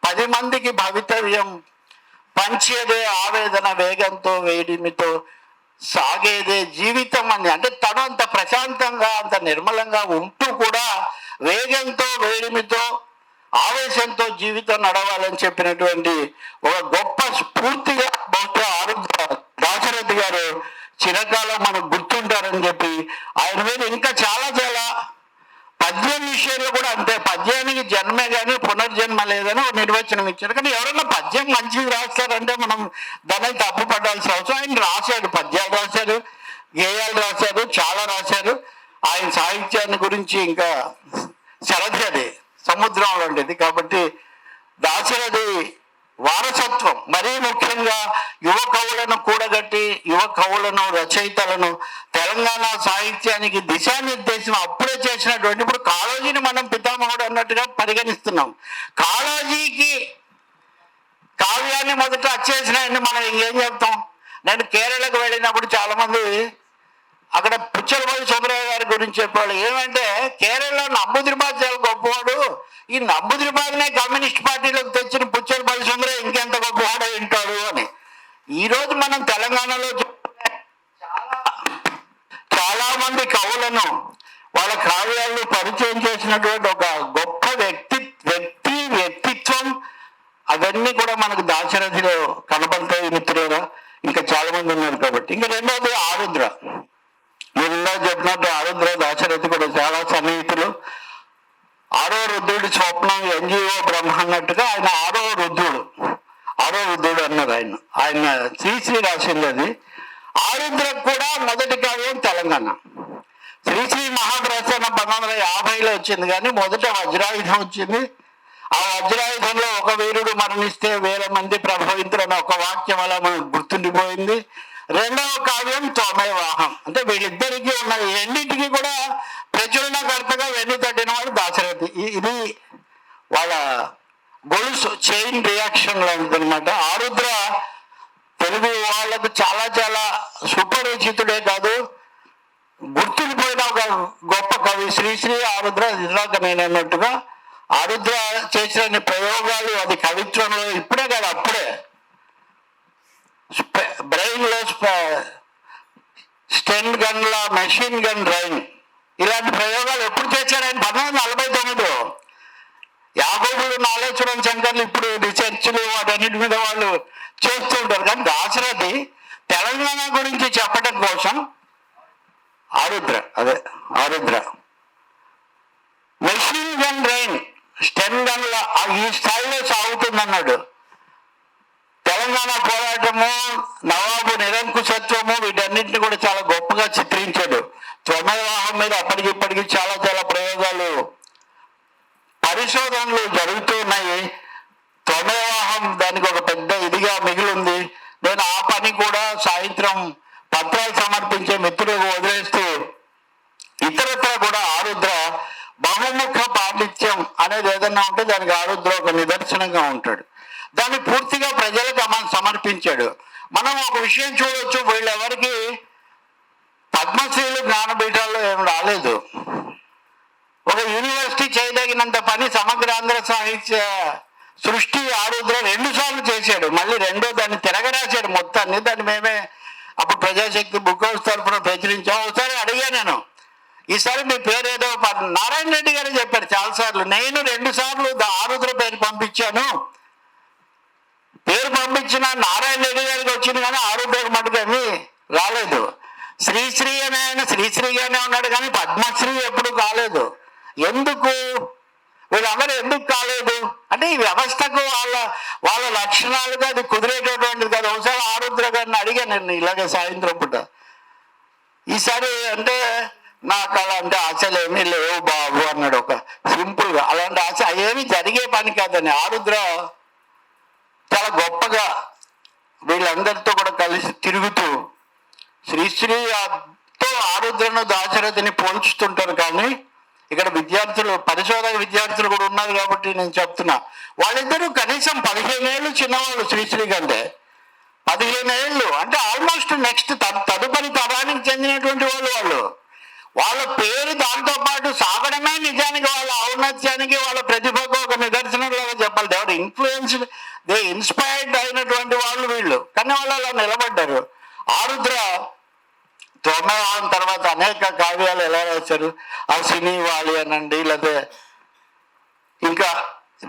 10 మందికి భవితవ్యం పంచేదే ఆవేదన, వేగంతో వేడిమితో సాగేదే జీవితం అని. అంటే తను అంత ప్రశాంతంగా అంత నిర్మలంగా ఉంటూ కూడా వేగంతో వేడిమితో ఆవేశంతో జీవితం నడవాలని చెప్పినటువంటి ఒక గొప్ప స్ఫూర్తిగా బహుశా దాశరథి గారు చిరకాలం మనకు గుర్తుంటారని చెప్పి ఆయన మీద ఇంకా చాలా చాలా పద్యం విషయంలో కూడా అంతే. పద్యానికి జన్మే కానీ పునర్జన్మ లేదని ఒక నిర్వచనం ఇచ్చారు. కానీ ఎవరైనా పద్యం మంచిది రాస్తారంటే మనం దాన్ని తప్పు పడాల్సిన అవసరం. ఆయన రాశాడు, పద్యాలు రాశారు, గేయాలు రాశారు, చాలా రాశారు. ఆయన సాహిత్యాన్ని గురించి ఇంకా శరది అది సముద్రం లాంటిది. కాబట్టి దాశరథి వారసత్వం మరీ ముఖ్యంగా యువ కవులను కూడగట్టి, యువ కవులను రచయితలను తెలంగాణ సాహిత్యానికి దిశానిర్దేశం అప్పుడే చేసినటువంటి, ఇప్పుడు కాళోజీని మనం పితామహుడు అన్నట్టుగా పరిగణిస్తున్నాం. కాళోజీకి కావ్యాన్ని మొదట వచ్చేసిన మనం ఇంకేం చెప్తాం? నేను కేరళకు వెళ్ళినప్పుడు చాలా మంది అక్కడ పుచ్చలపల్లి సుందరయ్య గారి గురించి చెప్పేవాళ్ళు. ఏమంటే కేరళలో నంబూదిరిపాద్ చాలా గొప్పవాడు, ఈ నంబూదిరిపాదనే కమ్యూనిస్ట్ పార్టీలోకి తెచ్చిన పుచ్చలపల్లి సుందరయ్య ఇంకెంత గొప్పవాడో వింటాడు అని. ఈరోజు మనం తెలంగాణలో చాలా మంది కవులను వాళ్ళ కావ్యాలను పరిచయం చేసినటువంటి ఒక గొప్ప వ్యక్తిత్వం అవన్నీ కూడా మనకు దాశరథిలో కనపడతాయి మిత్రులుగా. ఇంకా చాలా మంది ఉన్నారు కాబట్టి. ఇంకా రెండవది ఆరుద్ర. మీరు ఇందాక చెప్పినట్టు ఆరుద్ర దాశరథి కూడా చాలా సన్నిహితులు. 6వ రుద్రుడి స్వప్నం ఎన్జిఓ బ్రహ్మ అన్నట్టుగా ఆయన 6వ రుద్రుడు అన్నారు ఆయన శ్రీశ్రీ రాసింది అది. ఆరుద్రకు కూడా మొదటి కావ్యం తెలంగాణ. శ్రీశ్రీ మహాప్రస్థాన 1950లో వచ్చింది, కానీ మొదట వజ్రాయుధం వచ్చింది. ఆ వజ్రాయుధంలో ఒక వీరుడు మరణిస్తే 1000 మంది ప్రభవింతులని ఒక వాక్యం అలా మనకు గుర్తుండిపోయింది. రెండవ కావ్యం తోమేవాహం. అంటే వీళ్ళిద్దరికీ ఉన్న రెండింటికి కూడా ప్రచురణకర్తగా వెన్ను తట్టిన వాడు దాశరథి. ఇది వాళ్ళ గొలుసు చైన్ రియాక్షన్ లాంటిది అనమాట. ఆరుద్ర తెలుగు వాళ్ళకు చాలా చాలా సుపరిచితుడే కాదు, గుర్తుండిపోయిన ఒక గొప్ప కవి శ్రీశ్రీ ఆరుద్ర. ఇందాక నేను అన్నట్టుగా ఆరుద్ర చేసిన ప్రయోగాలు అది కవిత్వంలో ఇప్పుడే కాదు అప్పుడే బ్రెయిన్లో స్టెన్ గన్ల మెషిన్ గన్ డ్రైన్ ఇలాంటి ప్రయోగాలు ఎప్పుడు చేశారు ఆయన? 1949లో. యాభైలు నాలేశ్వరం శంకర్లు ఇప్పుడు రీసెర్చ్లు వాటన్నిటి మీద వాళ్ళు చేస్తూ ఉంటారు. కానీ దాశరథి తెలంగాణ గురించి చెప్పడం కోసం ఆరుద్ర మెషిన్ గన్ డ్రైన్ స్టెన్ గన్ల ఈ స్థాయిలో సాగుతుందన్నాడు. తెలంగాణ పోరాటము, నవాబు నిరంకుశత్వము వీటన్నింటినీ కూడా చాలా గొప్పగా చిత్రించాడు. త్వమేవాహం మీద అప్పటికిప్పటికి చాలా చాలా ప్రయోగాలు పరిశోధనలు జరుగుతున్నాయి. త్వమేవాహం దానికి ఒక పెద్ద ఇదిగా మిగిలింది. నేను ఆ పని కూడా సాయంత్రం పత్రాలు సమర్పించే మిత్రులకు వదిలేస్తూ ఇతరత్ర కూడా ఆరుద్ర బహుముఖ పాండిత్యం అనేది ఏదన్నా ఉంటే దానికి ఆరుద్ర ఒక నిదర్శనంగా ఉంటాడు. దాన్ని పూర్తిగా ప్రజలకు సమర్పించాడు. మనం ఒక విషయం చూడవచ్చు, వీళ్ళెవరికి పద్మశ్రీలు జ్ఞానపీఠాల్లో ఏం రాలేదు. ఒక యూనివర్సిటీ చేయదగినంత పని సమగ్రాంధ్ర సాహిత్య సృష్టి ఆరుద్ర 2 సార్లు చేశాడు. మళ్ళీ రెండో దాన్ని తిరగరాశాడు మొత్తాన్ని. దాన్ని మేమే అప్పుడు ప్రజాశక్తి బుక్ హౌస్ తరఫున ప్రచురించాం. ఒకసారి అడిగా నేను, ఈసారి మీ పేరు ఏదో నారాయణ రెడ్డి గారు చెప్పారు చాలాసార్లు. నేను 2 సార్లు ఆరుద్ర పేరు పంపించాను. పేరు పంపించిన నారాయణ రెడ్డి గారికి వచ్చింది కానీ ఆరుద్రకు మటుకేమీ రాలేదు. శ్రీశ్రీ అని ఆయన శ్రీశ్రీగానే ఉన్నాడు కానీ పద్మశ్రీ ఎప్పుడు కాలేదు. ఎందుకు? వీళ్ళందరూ ఎందుకు కాలేదు అంటే ఈ వ్యవస్థకు వాళ్ళ లక్షణాలుగా అది కుదిరేటటువంటిది కాదు. ఒకసారి ఆరుద్ర గారిని అడిగాను నేను ఇలాగే సాయంత్రం పూట, ఈసారి అంటే నాకు అలాంటి ఆశలు ఏమీ లేవు బాబు అన్నాడు ఒక సింపుల్గా. అలాంటి ఆశ ఏమీ జరిగే పని కాదని ఆరుద్ర చాలా గొప్పగా వీళ్ళందరితో కూడా కలిసి తిరుగుతూ శ్రీశ్రీతో ఆరుద్రను దాశరథిని పోల్చుతుంటారు. కానీ ఇక్కడ విద్యార్థులు, పరిశోధక విద్యార్థులు కూడా ఉన్నారు కాబట్టి నేను చెప్తున్నా, వాళ్ళిద్దరూ కనీసం 15 ఏళ్ళు చిన్నవాళ్ళు శ్రీశ్రీ కంటే. 15 ఏళ్ళు అంటే ఆల్మోస్ట్ నెక్స్ట్ తదుపరి తరానికి చెందినటువంటి వాళ్ళు. వాళ్ళ పేరు దాంతో పాటు సాగడమే నిజానికి వాళ్ళ ఔన్నత్యానికి వాళ్ళ ప్రతిభకు ఒక నిదర్శనంలాగా చెప్పాలి. ఎవరు ఇన్ఫ్లుయెన్స్డ్, దే ఇన్స్పైర్డ్ అయినటువంటి వాళ్ళు వీళ్ళు. కానీ వాళ్ళు అలా నిలబడ్డారు. ఆరుద్ర త్వమేవాహం తర్వాత అనేక కావ్యాలు ఎలా రాశారు, ఆ సినీ వాలి అనండి, లేకపోతే ఇంకా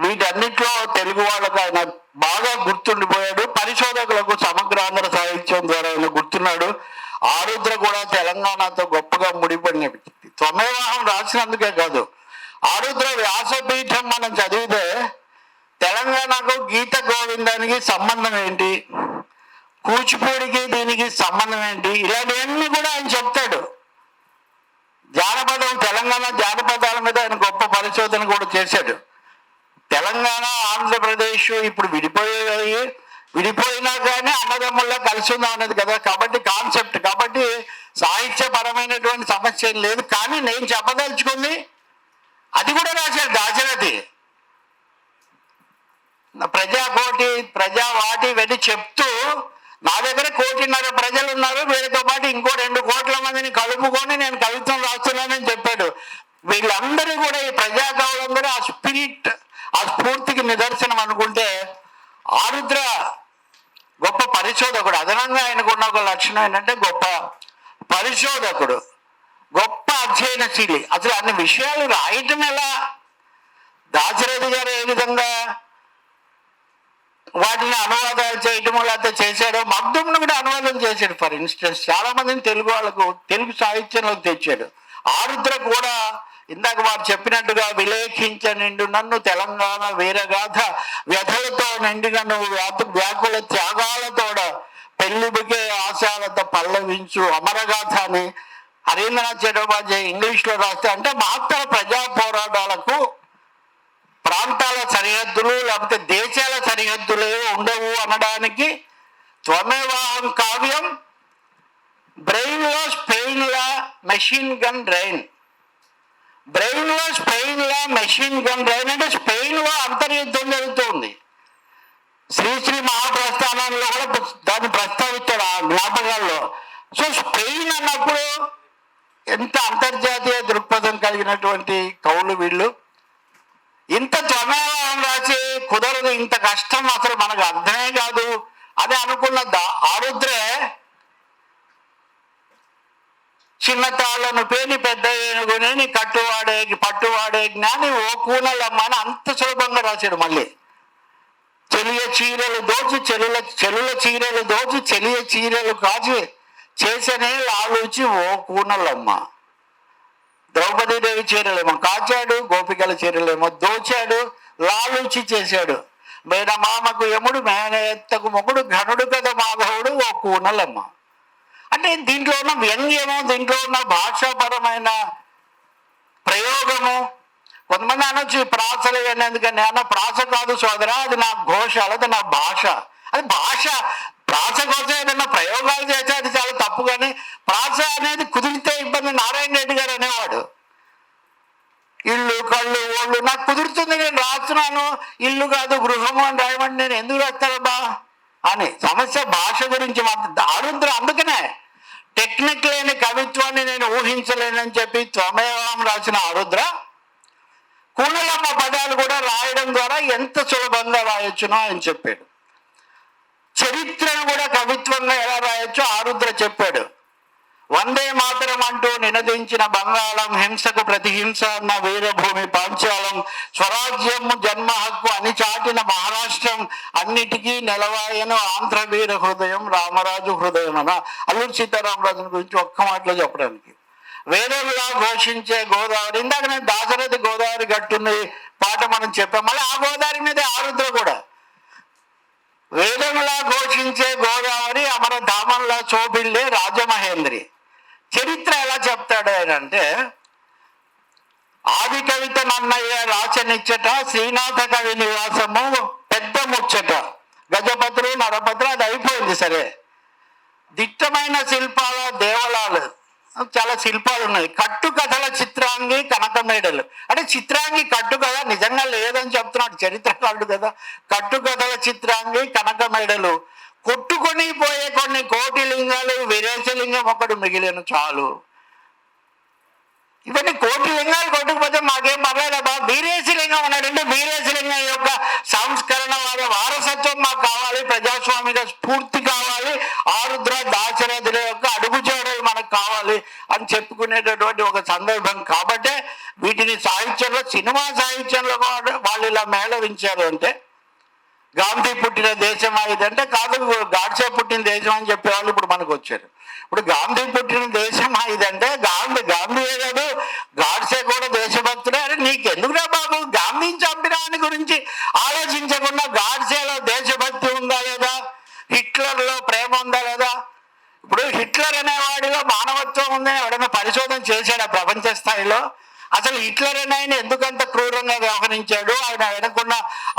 వీటన్నిటిలో తెలుగు వాళ్ళకు ఆయన బాగా గుర్తుండిపోయాడు. పరిశోధకులకు సమగ్రాంధ్ర సాహిత్యం ద్వారా ఆయన గుర్తున్నాడు. ఆరుద్ర కూడా తెలంగాణతో గొప్పగా ముడిపడిన వ్యక్తి. త్వమేవాహం రాసినందుకే కాదు, ఆరుద్ర వ్యాసపీఠం మనం చదివితే తెలంగాణకు గీత గోవిందానికి సంబంధం ఏంటి, కూచిపూడికి దీనికి సంబంధం ఏంటి, ఇలాంటివన్నీ కూడా ఆయన చెప్తాడు. జానపదం, తెలంగాణ జానపదాల మీద ఆయన గొప్ప పరిశోధన కూడా చేశాడు. తెలంగాణ ఆంధ్రప్రదేశ్ ఇప్పుడు విడిపోయినా కానీ అన్నదమ్ముల్లా కలిసి ఉందాం అనేది కదా కాబట్టి కాన్సెప్ట్. కాబట్టి సాహిత్యపరమైనటువంటి సమస్య ఏం లేదు. కానీ నేను చెప్పదలుచుకుంది అది కూడా రాశాడు దాశరథి. ప్రజాకోటి, ప్రజావాటి వెళ్ళి చెప్తూ నా దగ్గర 1.5 కోటి ప్రజలు ఉన్నారు, వీళ్ళతో పాటు ఇంకో 2 కోట్ల మందిని కలుపుకొని నేను కవిత్వం రాస్తున్నానని చెప్పాడు. వీళ్ళందరూ కూడా ఈ ప్రజాకవులందరూ ఆ స్పిరిట్, ఆ స్ఫూర్తికి నిదర్శనం అనుకుంటే ఆరుద్ర గొప్ప పరిశోధకుడు. అదనంగా ఆయనకున్న ఒక లక్షణం ఏంటంటే గొప్ప పరిశోధకుడు, గొప్ప అధ్యయనశీలి. అసలు అన్ని విషయాలు రాయటం ఎలా, దాశరథి గారు ఏ విధంగా వాటిని అనువాదాలు చేయటం లేకపోతే చేశాడో, మగ్దుమ్ను కూడా అనువాదం చేశాడు. ఫర్ ఇన్స్టెన్స్ చాలా మందిని తెలుగు వాళ్ళకు, తెలుగు సాహిత్యంలోకి తెచ్చాడు. ఆరుద్ర కూడా ఇందాక వారు చెప్పినట్టుగా విలేఖించ నిండు నన్ను తెలంగాణ వీరగాథ వ్యధలతో నిండిన నువ్వు వ్యాకుల త్యాగాలతోడ పెళ్లిబికే ఆశాలతో పల్లవించు అమరగాథ అని హరీంద్రనాథ్ చటోపాధ్యాయ ఇంగ్లీష్లో రాస్తే, అంటే మాత్ర ప్రజా పోరాటాలకు ప్రాంతాల సరిహద్దులు లేకపోతే దేశాల సరిహద్దులే ఉండవు అనడానికి త్వమేవాహం కావ్యం బ్రెయిన్లో స్పెయిన్లా మెషిన్ గన్ రైన్. బ్రెయిన్లో స్పెయిన్లా మెషిన్ గన్ రైన్ అంటే స్పెయిన్లో అంతర్యుద్ధం జరుగుతుంది. శ్రీశ్రీ మహాప్రస్థానంలో కూడా దాన్ని ప్రస్తావిస్తాడు ఆ జ్ఞాపకాల్లో. సో స్పెయిన్ అన్నప్పుడు ఎంత అంతర్జాతీయ దృక్పథం కలిగినటువంటి కవులు వీళ్ళు. ఇంత త్వమేవాహం రాసి కుదరదు, ఇంత కష్టం అసలు మనకు అర్థమే కాదు అని అనుకున్న ఆరుద్రే చిన్న తాళ్ళను పేని పెద్ద ఏనుగుని పట్టువాడే జ్ఞాని ఓ కూనలమ్మ అని అంత సులభంగా రాశాడు. మళ్ళీ చెలియ చీరలు దోచి చెలియ చీరలు కాచి చేసనే లాలూచి ఓ కూనలమ్మ. ద్రౌపదీదేవి చీరలేమో కాచాడు, గోపికల చీరలేమో దోచాడు, లాలూచి చేశాడు. మేనమామకు యముడు, మేనెత్తకు మొగుడు, ఘనుడు కదా మాధవుడు ఓ కూనలమ్మ. అంటే దీంట్లో ఉన్న వ్యంగ్యము, దీంట్లో ఉన్న భాషాపరమైన ప్రయోగము, కొంతమంది అనొచ్చు ప్రాసలు ఇవన్నీ ఎందుకని, అన్న ప్రాస కాదు సోదరా, అది నా ఘోష, అది నా భాష. అది భాష. ప్రాస కోసం ఏదైనా ప్రయోగాలు చేస్తే అది చాలా తప్పు, కానీ ప్రాస అనేది కుదిరితే ఇబ్బంది. నారాయణ రెడ్డి గారు అనేవాడు, ఇల్లు కళ్ళు ఓళ్ళు నాకు కుదురుతుంది, నేను రాస్తున్నాను, ఇల్లు కాదు గృహము అని రాయమంటే నేను ఎందుకు రాస్తానబ్బా అని. సమస్య భాష గురించి ఆరుద్ర. అందుకనే టెక్నిక్ లేని కవిత్వాన్ని నేను ఊహించలేనని చెప్పి త్వమేవం రాసిన ఆరుద్ర కూడలమ్మ పదాలు కూడా రాయడం ద్వారా ఎంత సులభంగా రాయొచ్చునో అని చెప్పాడు. చరిత్రను కూడా కవిత్వంగా ఎలా రాయొచ్చో ఆరుద్ర చెప్పాడు. వందే మాతరం అంటూ నినదించిన బంగాళం, హింసకు ప్రతిహింస అన్న వీరభూమి పాంచాలం, స్వరాజ్యం జన్మ హక్కు అని చాటిన మహారాష్ట్రం, అన్నిటికీ నెలవాయను ఆంధ్ర వీర హృదయం రామరాజు హృదయం అన్న అల్లూరి సీతారామరాజుని గురించి ఒక్క మాటలో చెప్పడానికి. వేదంలా ఘోషించే గోదావరి, ఇందాక నేను దాశరథి గోదావరి గట్టుంది పాట మనం చెప్పాం, మళ్ళీ ఆ గోదావరి మీదే ఆరుద్ర కూడా. వేదంలా ఘోషించే గోదావరి అమరధామంలా శోభిల్లే రాజమహేంద్రి. చరిత్ర ఎలా చెప్తాడు ఆయన అంటే, ఆది కవిత నన్నయ్య రాచనిచ్చట, శ్రీనాథ కవి నివాసము పెద్ద ముచ్చట, గజపత్రు నరపత్రు అది అయిపోయింది సరే. దిట్టమైన శిల్పాల దేవలాలు, చాలా శిల్పాలు ఉన్నాయి. కట్టుకథల చిత్రాంగి కనకమేడలు, అంటే చిత్రాంగి కట్టుకథ నిజంగా లేదని చెప్తున్నాడు చరిత్రకారుడు కదా. కట్టుకథల చిత్రాంగి కనకమేడలు, కొట్టుకొని పోయే కొన్ని కోటి లింగాలు, వీరేశలింగం ఒకడు మిగిలిన చాలు. ఇవన్నీ కోటి లింగాలు కొట్టుకుపోతే మాకేం పర్లేదబ్బా. వీరేశలింగం ఉన్నాడంటే వీరేశలింగం యొక్క సంస్కరణ వారసత్వం మాకు కావాలి, ప్రజాస్వామిక స్ఫూర్తి కావాలి, ఆరుద్ర దాశరథుల యొక్క అడుగుజాడలు మనకు కావాలి అని చెప్పుకునేటటువంటి ఒక సందర్భం. కాబట్టే వీటిని సాహిత్యంలో, సినిమా సాహిత్యంలో వాళ్ళు ఇలా మేళవించారు. అంటే గాంధీ పుట్టిన దేశం ఇదంటే కాదు, గాడ్సే పుట్టిన దేశం అని చెప్పేవాళ్ళు ఇప్పుడు మనకు వచ్చారు. ఇప్పుడు గాంధీ పుట్టిన దేశం ఇదంటే గాంధీయే కాదు, గాడ్సే కూడా దేశభక్తుడే. అరే నీకెందుకురా బాబు గాంధీని చంపిన వాని గురించి ఆలోచించకుండా గాడ్సేలో దేశభక్తి ఉందా లేదా, హిట్లర్లో ప్రేమ ఉందా లేదా? ఇప్పుడు హిట్లర్ అనేవాడిలో మానవత్వం ఉందని ఎవడైనా పరిశోధన చేశాడు ప్రపంచ స్థాయిలో? అసలు హిట్లర్ అని ఆయన ఎందుకంత క్రూరంగా వ్యవహరించాడు? ఆయన వెనకున్న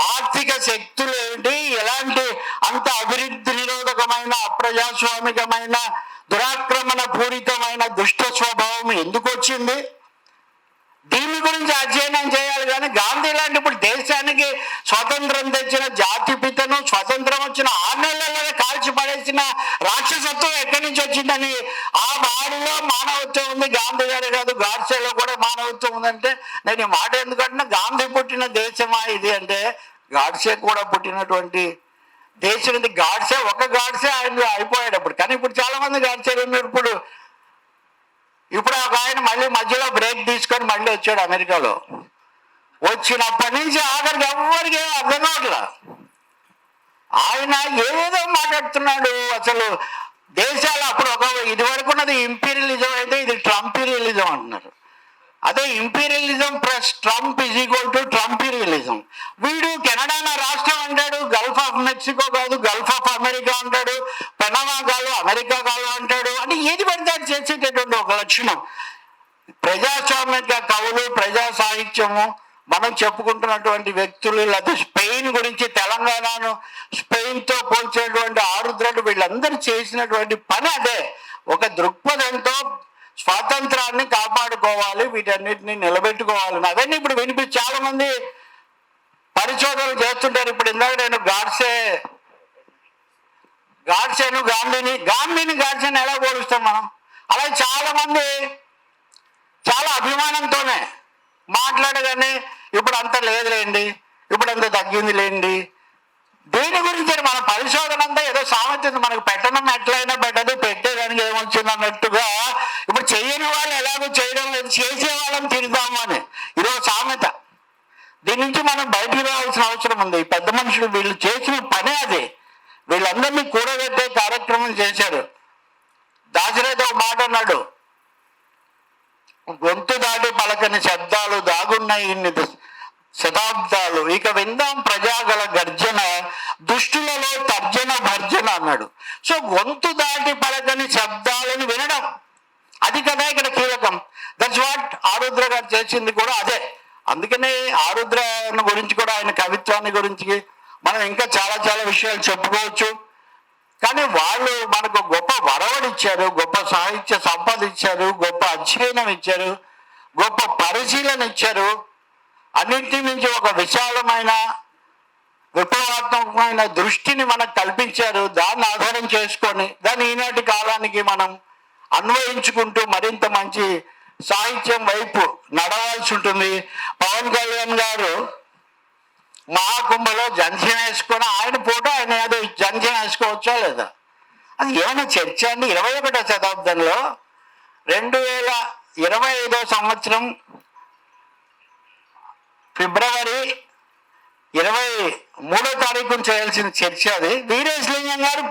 ఆర్థిక శక్తులు ఏంటి? ఎలాంటి అంత అభివృద్ధి నిరోధకమైన, అప్రజాస్వామికమైన, దురాక్రమణ పూరితమైన దుష్ట స్వభావం ఎందుకు వచ్చింది? దీని గురించి అధ్యయనం చేయాలి. కానీ గాంధీ లాంటి ఇప్పుడు దేశానికి స్వతంత్రం తెచ్చిన జాతిపితను, స్వతంత్రం వచ్చిన 6 నెలల్లోనే కాల్చి పడేసిన రాక్షసత్వం ఎక్కడి నుంచి వచ్చిందని, ఆ వాడిలో మానవత్వం ఉంది. గాంధీ గారే కాదు, గాడ్సేలో కూడా మానవత్వం ఉందంటే నేను ఈ మాట ఎందుకంటే, గాంధీ పుట్టిన దేశమా ఇది అంటే గాడ్సే కూడా పుట్టినటువంటి దేశం ఇది. గాడ్సే ఒక గాడ్సే ఆయన అయిపోయాడు అప్పుడు, కానీ ఇప్పుడు చాలా మంది గాడ్సేలు ఉన్నారు. ఇప్పుడు ఒక ఆయన మళ్ళీ మధ్యలో బ్రేక్ తీసుకొని మళ్ళీ వచ్చాడు అమెరికాలో. వచ్చినప్పటి నుంచి ఆఖరికి ఎవరికి ఏం అర్థం కావట్లా. ఆయన ఏదో మాట్లాడుతున్నాడు. అసలు దేశాలు అప్పుడు ఇదివరకు ఉన్నది ఇంపీరియలిజం అయితే ఇది ట్రంపీరియలిజం అంటున్నారు. అదే imperialism plus Trump is equal to trumperialism. వీడు కెనడా నా రాష్ట్రం అంటాడు, గల్ఫ్ ఆఫ్ మెక్సికో కాదు గల్ఫ్ ఆఫ్ అమెరికా అంటాడు, పెనమా కాదు అమెరికా కాదు అంటాడు. అంటే ఏది పడితే అది చేసేటటువంటి ఒక లక్షణం. ప్రజాస్వామిక కవులు, ప్రజా సాహిత్యము, మనం చెప్పుకుంటున్నటువంటి వ్యక్తులు, లేకపోతే స్పెయిన్ గురించి తెలంగాణను స్పెయిన్తో పోల్చేటువంటి ఆరుద్రలు, వీళ్ళందరూ చేసినటువంటి పని అదే. ఒక దృక్పథంతో స్వాతంత్రాన్ని కాపాడుకోవాలి, వీటన్నిటిని నిలబెట్టుకోవాలి. అవన్నీ ఇప్పుడు చాలా మంది పరిశోధనలు చేస్తుంటారు. ఇప్పుడు ఇందాక నేను గాడ్సేను గాంధీని గాడ్సేను ఎలా పోలుస్తాం మనం? అలాగే చాలా మంది చాలా అభిమానంతోనే మాట్లాడగానే ఇప్పుడు అంత లేదులేండి, ఇప్పుడు అంత తగ్గింది లేండి. దీని గురించి మన పరిశోధన అంతా ఏదో సామెత, మనకు పెట్టడం ఎట్లయినా పెట్టదు, పెట్టేదానికి ఏమొచ్చింది అన్నట్టుగా. ఇప్పుడు చేయని వాళ్ళు ఎలాగో చేయడం లేదు, చేసే వాళ్ళని తిడతాము అని ఇదో సామెత. దీని నుంచి మనం బయటికి రావాల్సిన అవసరం ఉంది. పెద్ద మనుషులు వీళ్ళు చేసిన పనే అదే. వీళ్ళందరినీ కూడగట్టే కార్యక్రమం చేశారు. దాశరథి ఒక మాట అన్నాడు, గొంతు దాటి పలకని శబ్దాలు దాగున్నాయి ఇన్ని శతాబ్దాలు, ఇక విందాం ప్రజాగల గర్జన, దుష్టులలో తర్జన భర్జన అన్నాడు. సో గొంతు దాటి పలకని శబ్దాలను వినడం, అది కదా ఇక్కడ కీలకం. దట్స్ వాట్ ఆరుద్ర గారు చేసింది కూడా అదే. అందుకనే ఆరుద్ర గురించి కూడా, ఆయన కవిత్వాన్ని గురించి మనం ఇంకా చాలా చాలా విషయాలు చెప్పుకోవచ్చు. కానీ వాళ్ళు మనకు గొప్ప వరవడిచ్చారు, గొప్ప సాహిత్య సంపద ఇచ్చారు, గొప్ప అధ్యయనం ఇచ్చారు, గొప్ప పరిశీలన ఇచ్చారు. అన్నింటి నుంచి ఒక విశాలమైన విప్లవాత్మకమైన దృష్టిని మనకు కల్పించారు. దాన్ని ఆధారం చేసుకొని దాన్ని ఈనాటి కాలానికి మనం అన్వయించుకుంటూ మరింత మంచి సాహిత్యం వైపు నడవాల్సి ఉంటుంది. పవన్ కళ్యాణ్ గారు మహాకుంభలో జంధ్యం వేసుకొని ఆయన పూట ఆయన ఏదో జంధ్యం వేసుకోవచ్చా లేదా, అది ఏమైనా చర్చ అండి? 21వ శతాబ్దంలో 2025 సంవత్సరం ఫిబ్రవరి 23వ తారీఖున చేయాల్సిన చర్చ అది. వీరేశలింగం గారు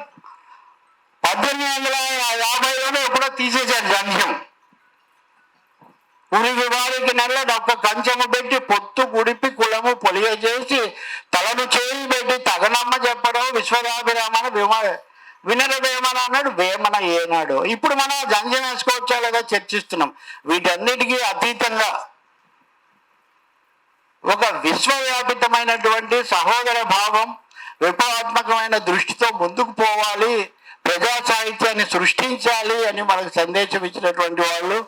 1850లోనే ఎప్పుడో తీసేశారు జంధ్యం. ఉరికి వారికి నెలలో ఒక్క కంచము పెట్టి పొత్తు గుడిపి కులము పొలియజేసి తలను చేయి పెట్టి తగనమ్మ చెప్పడం విశ్వదాభిరామన వినరవేమన అన్నాడు వేమన ఏనాడు. ఇప్పుడు మనం జంధ్యం వేసుకోవచ్చా లేదా చర్చిస్తున్నాం. వీటన్నిటికీ అతీతంగా ఒక విశ్వవ్యాపితమైనటువంటి సహోదర భావం, విప్లవాత్మకమైన దృష్టితో ముందుకు పోవాలి, ప్రజా సాహిత్యాన్ని సృష్టించాలి అని మనకు సందేశం ఇచ్చినటువంటి వాళ్ళు,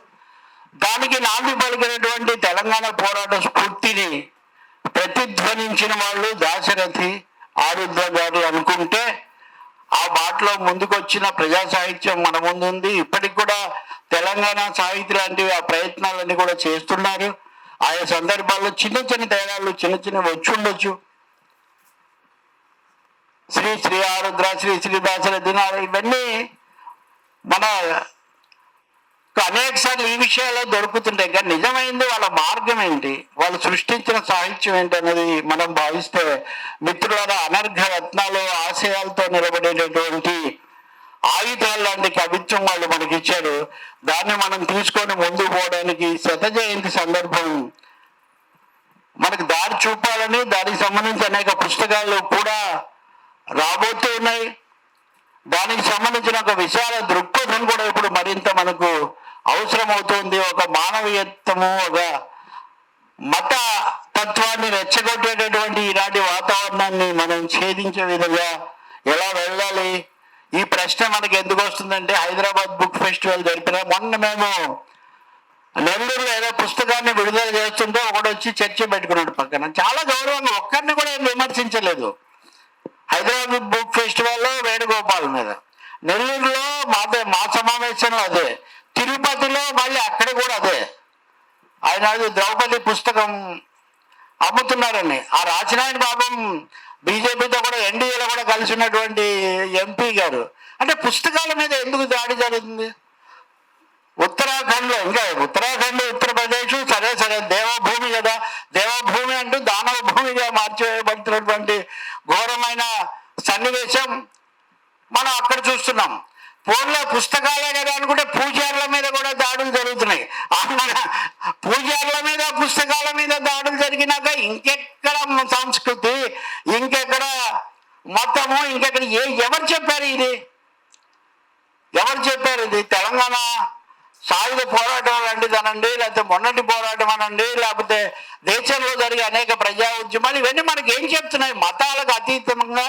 దానికి నాంది పలికినటువంటి తెలంగాణ పోరాట స్ఫూర్తిని ప్రతిధ్వనించిన వాళ్ళు దాశరథి, ఆరుద్ర గారు అనుకుంటే ఆ బాటలో ముందుకొచ్చిన ప్రజా సాహిత్యం మన ముందుంది. ఇప్పటికి కూడా తెలంగాణ సాహిత్యం లాంటివి ఆ ప్రయత్నాలన్నీ కూడా చేస్తున్నారు. ఆయా సందర్భాల్లో చిన్న చిన్న తేడాలు చిన్న చిన్న వచ్చి ఉండొచ్చు. శ్రీ ఆరుద్ర, శ్రీ దాశరథి ఇవన్నీ మన అనేక సార్లు ఈ విషయాల్లో దొరుకుతుంటాయి. కానీ నిజమైంది వాళ్ళ మార్గం ఏంటి, వాళ్ళు సృష్టించిన సాహిత్యం ఏంటి అనేది మనం భావిస్తే మిత్రుల అనర్ఘ రత్నాలు ఆశయాలతో నిలబడేటటువంటి ఆయుధాలు లాంటి కవిత్వం వాళ్ళు మనకి ఇచ్చారు. దాన్ని మనం తీసుకొని ముందుకు పోవడానికి శత జయంతి సందర్భం మనకు దారి చూపాలని, దానికి సంబంధించి అనేక పుస్తకాలు కూడా రాబోతూ ఉన్నాయి. దానికి సంబంధించిన ఒక విశాల దృక్పథం కూడా ఇప్పుడు మరింత మనకు అవసరం అవుతుంది. ఒక మానవీయత్వము, ఒక మత తత్వాన్ని రెచ్చగొట్టేటటువంటి ఈనాటి వాతావరణాన్ని మనం ఛేదించే విధంగా ఎలా వెళ్ళాలి, ఈ ప్రశ్న మనకి ఎందుకు వస్తుందంటే హైదరాబాద్ బుక్ ఫెస్టివల్ జరిపిన మొన్న మేము నెల్లూరులో ఏదో పుస్తకాన్ని విడుదల చేస్తుంటే ఒకడు వచ్చి చర్చ పెట్టుకున్నాడు పక్కన. చాలా గౌరవంగా, ఒక్కరిని కూడా ఏం విమర్శించలేదు. హైదరాబాద్ బుక్ ఫెస్టివల్లో వేణుగోపాల్ మీద, నెల్లూరులో మా సమావేశంలో అదే, తిరుపతిలో మళ్ళీ అక్కడ కూడా అదే. ఆయన ద్రౌపది పుస్తకం అమ్ముతున్నారని ఆ రాచినాయన బాబం బీజేపీతో కూడా ఎన్డీఏలో కూడా కలిసి ఉన్నటువంటి ఎంపీ గారు. అంటే పుస్తకాల మీద ఎందుకు దాడి జరుగుతుంది? ఉత్తరాఖండ్లో, ఇంకా ఉత్తరాఖండ్ ఉత్తరప్రదేశ్ సరే దేవభూమి కదా, దేవభూమి అంటూ దానవ భూమిగా మార్చివేయబడుతున్నటువంటి ఘోరమైన సన్నివేశం మనం అక్కడ చూస్తున్నాం. ఫోన్లో పుస్తకాలే కదా అనుకుంటే పూజారుల మీద కూడా దాడులు జరుగుతున్నాయి. మన పూజారుల మీద పుస్తకాల మీద దాడులు జరిగినాక ఇంకెక్కడ సంస్కృతి, ఇంకెక్కడ మొత్తము, ఇంకెక్కడ ఎవరు చెప్పారు ఇది? ఎవరు చెప్పారు ఇది? తెలంగాణ సాయుధ పోరాటం లాంటిది అనండి, లేకపోతే మొన్నటి పోరాటం అనండి, లేకపోతే దేశంలో జరిగే అనేక ప్రజా ఉద్యమాలు, ఇవన్నీ మనకి ఏం చెప్తున్నాయి? మతాలకు అతీతంగా,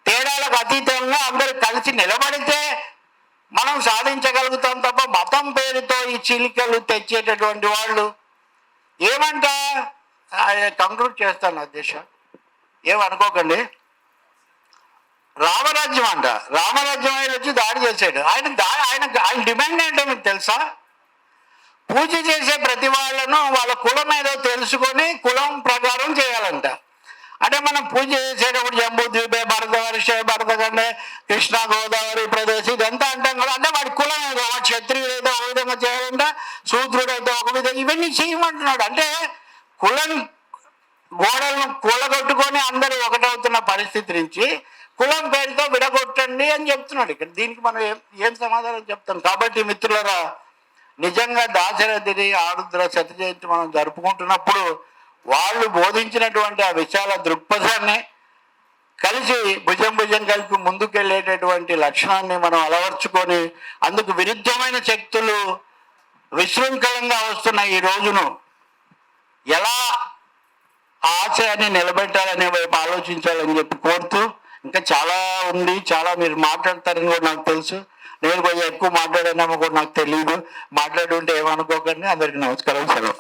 తేడాలకు అతీతంగా అందరూ కలిసి నిలబడితే మనం సాధించగలుగుతాం తప్ప మతం పేరుతో ఈ చీలికలు తెచ్చేటటువంటి వాళ్ళు ఏమంట. కంక్లూడ్ చేస్తాను అధ్యక్ష, ఏమనుకోకండి. రామరాజ్యం అంట, రామరాజ్యం ఆయన వచ్చి దాడి చేశాడు. ఆయన డిమాండ్ ఏంటో మీకు తెలుసా? పూజ చేసే ప్రతి వాళ్ళను వాళ్ళ కులం ఏదో తెలుసుకొని కులం ప్రకారం చేయాలంట. అంటే మనం పూజ చేసేటప్పుడు జంబూ ద్వీపే, భరతవర్ష, భరతఖండే, కృష్ణా గోదావరి ప్రదేశ్ ఇదంతా అంటాం కదా. అంటే వాడి కులం ఏదో, వాడు క్షత్రియుడు ఏదో ఒక విధంగా చేయాలంట, శూద్రుడైతే ఒక విధంగా, ఇవన్నీ చేయమంటున్నాడు. అంటే కులం గోడలను కూలగొట్టుకొని అందరూ ఒకటవుతున్న పరిస్థితి నుంచి కులం పేరుతో విడగొట్టండి అని చెప్తున్నాడు. ఇక్కడ దీనికి మనం ఏం సమాధానం చెప్తాం? కాబట్టి మిత్రులరా, నిజంగా దాశరథిని, ఆరుద్ర శత జయంతి మనం జరుపుకుంటున్నప్పుడు వాళ్ళు బోధించినటువంటి ఆ విశాల దృక్పథాన్ని కలిసి భుజం కలిపి ముందుకెళ్ళేటటువంటి లక్షణాన్ని మనం అలవర్చుకొని, అందుకు విరుద్ధమైన శక్తులు విశృంఖలంగా వస్తున్న ఈ రోజును ఎలా ఆ ఆశయాన్ని నిలబెట్టాలనే వైపు ఆలోచించాలని చెప్పి కోరుతూ, ఇంకా చాలా ఉంది, చాలా మీరు మాట్లాడతారని కూడా నాకు తెలుసు. నేను కొంచెం ఎక్కువ మాట్లాడానేమో కూడా నాకు తెలియదు. మాట్లాడుంటే ఏమనుకోకండి. అందరికీ నమస్కారం, సెలవు.